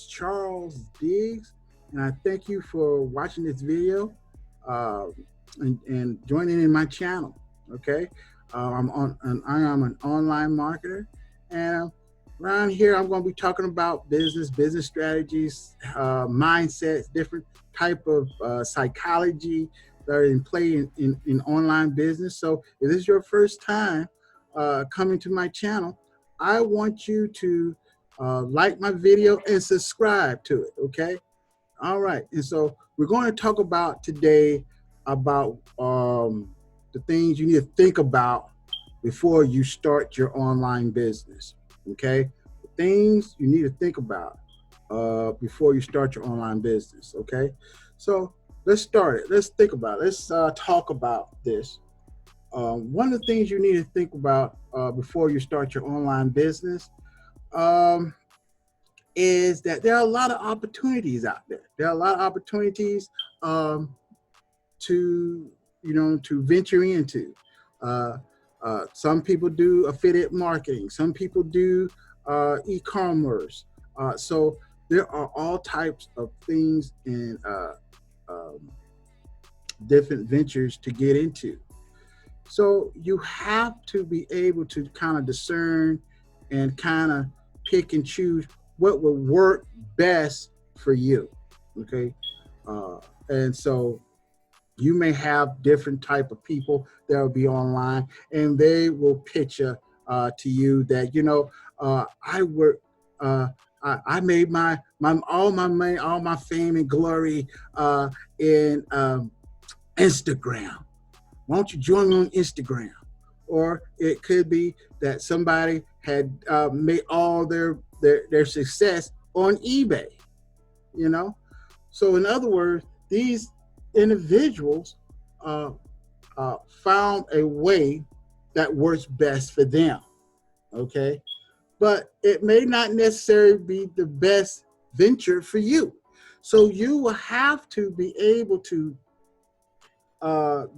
Charles Diggs, and I thank you for watching this video uh, and joining in my channel. Okay, I am an online marketer, and around here I'm going to be talking about business strategies, mindsets, different type of psychology that are in play in online business. So if this is your first time coming to my channel, I want you to like my video and subscribe to it. Okay. All right. And so we're going to talk about today about the things you need to think about before you start your online business. Okay. The things you need to think about before you start your online business. Okay. So let's start it. Let's think about it. Let's talk about this. One of the things you need to think about before you start your online business um, is that there are a lot of opportunities out there. There are a lot of opportunities um, to to venture into. Uh, some people do affiliate marketing. Some people do e-commerce. So there are all types of things and um, different ventures to get into. So you have to be able to kind of discern and kind of pick and choose what will work best for you. Okay. Uh, and so you may have different type of people that will be online and they will pitch to you that, I work, I made my all my money, all my fame and glory in Instagram. Why don't you join me on Instagram? Or it could be that somebody had made all their success on eBay, you know? So in other words, these individuals uh, found a way that works best for them, okay? But it may not necessarily be the best venture for you. So you will have to be able to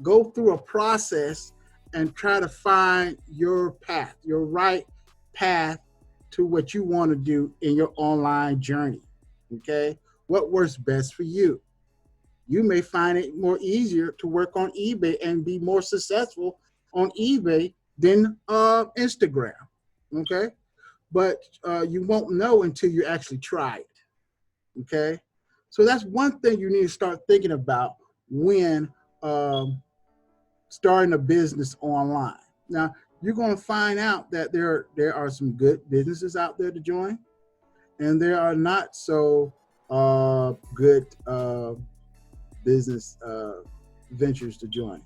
go through a process and try to find your path, your right path to what you want to do in your online journey. Okay. What works best for you? You may find it more easier to work on eBay and be more successful on eBay than Instagram. Okay. But you won't know until you actually try it. Okay. So that's one thing you need to start thinking about when um, starting a business online. Now, you're going to find out that there are some good businesses out there to join, and there are not so good business ventures to join.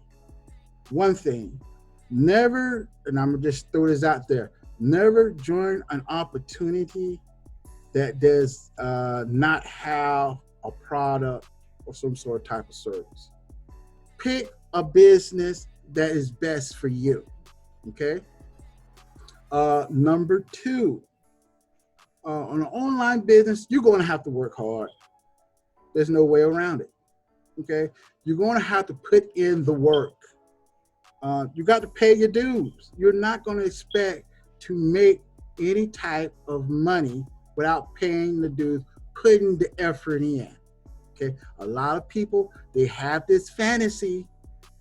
One thing, never, and I'm gonna just throw this out there, never join an opportunity that does not have a product or some sort of type of service. Pick a business that is best for you. Okay. Number two, on an online business, you're going to have to work hard. There's no way around it. Okay. You're going to have to put in the work. You got to pay your dues. You're not going to expect to make any type of money without paying the dues, putting the effort in. Okay. A lot of people, they have this fantasy.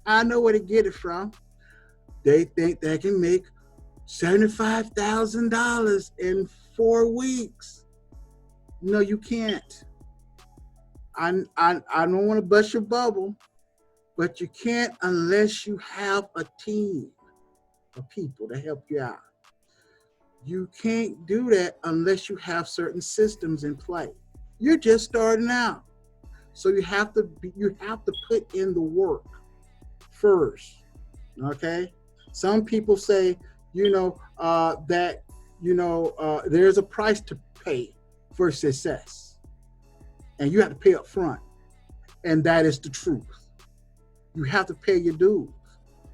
I know where to get it from. They think they can make $75,000 in 4 weeks. No, you can't. I don't want to bust your bubble, but you can't unless you have a team of people to help you out. You can't do that unless you have certain systems in play. You're just starting out. So you have to put in the work first. Okay. Some people say, that there's a price to pay for success, and you have to pay up front, and that is the truth. You have to pay your dues.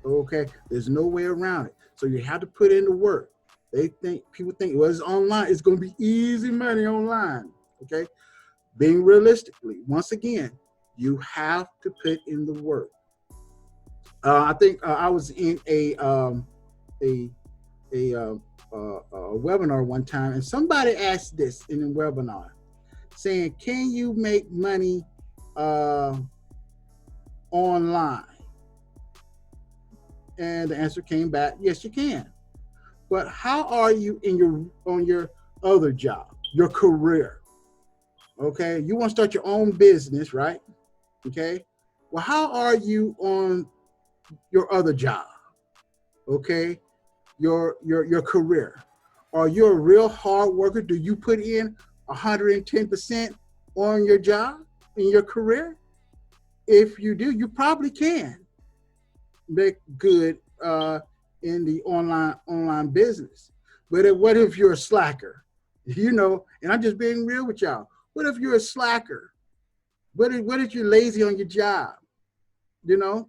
Okay. There's no way around it. So you have to put in the work. People think, well, it's online. It's going to be easy money online. Okay. Being realistically, once again, you have to put in the work. I think I was in a webinar one time, and somebody asked this in the webinar. saying, can you make money uh, online? And the answer came back, yes, you can. But how are you in your on your other job, your career? Okay, you want to start your own business, right? Okay, well, how are you on your other job? Okay, your career. Are you a real hard worker? Do you put in 110% on your job in your career? If you do, you probably can make good in the online business. But what if you're a slacker? You know, and I'm just being real with y'all. What if you're a slacker? What if you're lazy on your job? You know,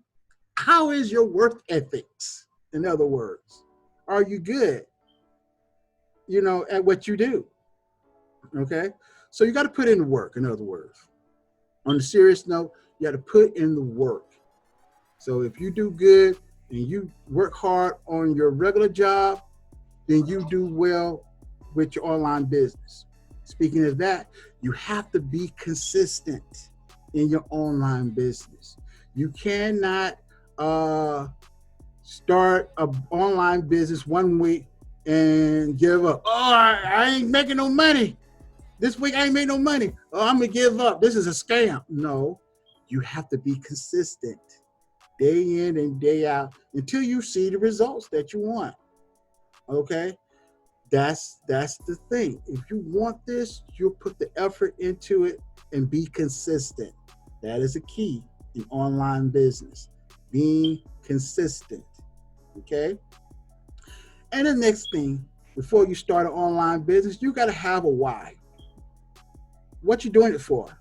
how is your work ethics? In other words, are you good? You know, at what you do? Okay, so you got to put in the work. In other words, on a serious note, you got to put in the work. So if you do good and you work hard on your regular job, then you do well with your online business. Speaking of that, you have to be consistent in your online business. You cannot start an online business one week and give up. Oh, I ain't making no money. This week I ain't making no money. Oh, I'm going to give up. This is a scam. No, you have to be consistent day in and day out until you see the results that you want. Okay? That's the thing. If you want this, you'll put the effort into it and be consistent. That is a key in online business. Being consistent. Okay? And the next thing, before you start an online business, you got to have a why. What you doing it for?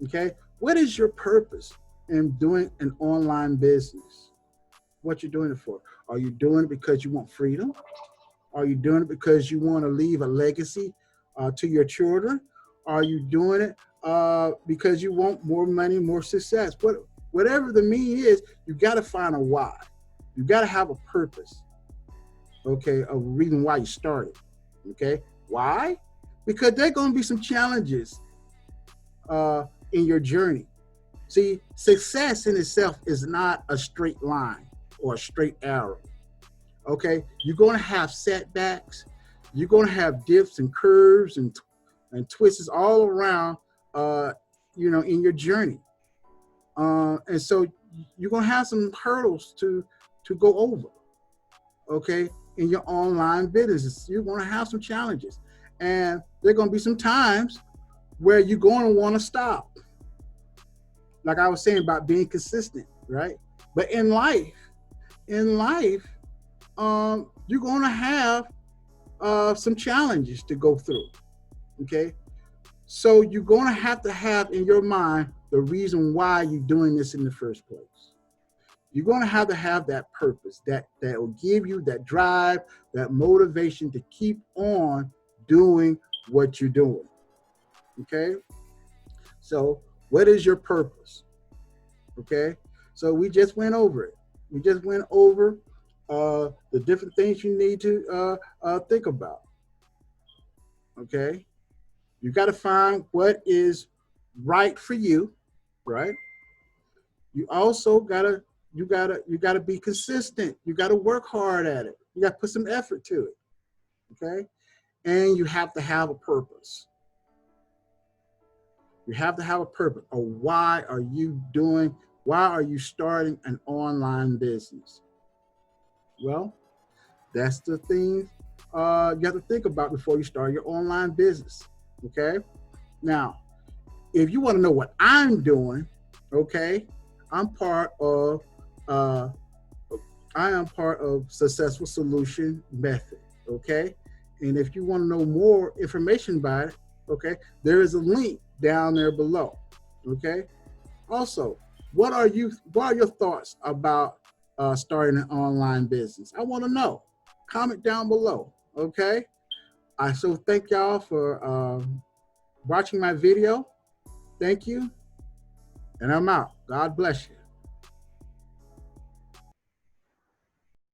Okay? What is your purpose in doing an online business? What you're doing it for? Are you doing it because you want freedom? Are you doing it because you want to leave a legacy to your children? Are you doing it because you want more money, more success? Whatever the mean is, you got to find a why. You got to have a purpose, okay, a reason why you started, okay? Why? Because there are going to be some challenges in your journey. See, success in itself is not a straight line or a straight arrow. Okay, you're going to have setbacks. You're going to have dips and curves and twists all around, in your journey. And so you're going to have some hurdles to go over. Okay, in your online business, you're going to have some challenges, and there are going to be some times where you're going to want to stop. Like I was saying about being consistent, right? But in life, you're going to have some challenges to go through, okay? So you're going to have in your mind the reason why you're doing this in the first place. You're going to have that purpose that will give you that drive, that motivation to keep on doing what you're doing, okay? So what is your purpose, okay? So we just went over it. We just went over the different things you need to think about. Okay, you got to find what is right for you, right? You also gotta be consistent. You got to work hard at it. You got to put some effort to it. Okay, and you have to have a purpose. You have to have a purpose. Or why are you doing? Why are you starting an online business? Well, that's the thing you have to think about before you start your online business. Okay. Now, if you want to know what I'm doing, okay, I'm part of Successful Solution Method. Okay. And if you want to know more information about it, okay, there is a link down there below. Okay. Also, what are your thoughts about starting an online business? I want to know. Comment down below. Okay. I so thank y'all for watching my video. Thank you. And I'm out. God bless you.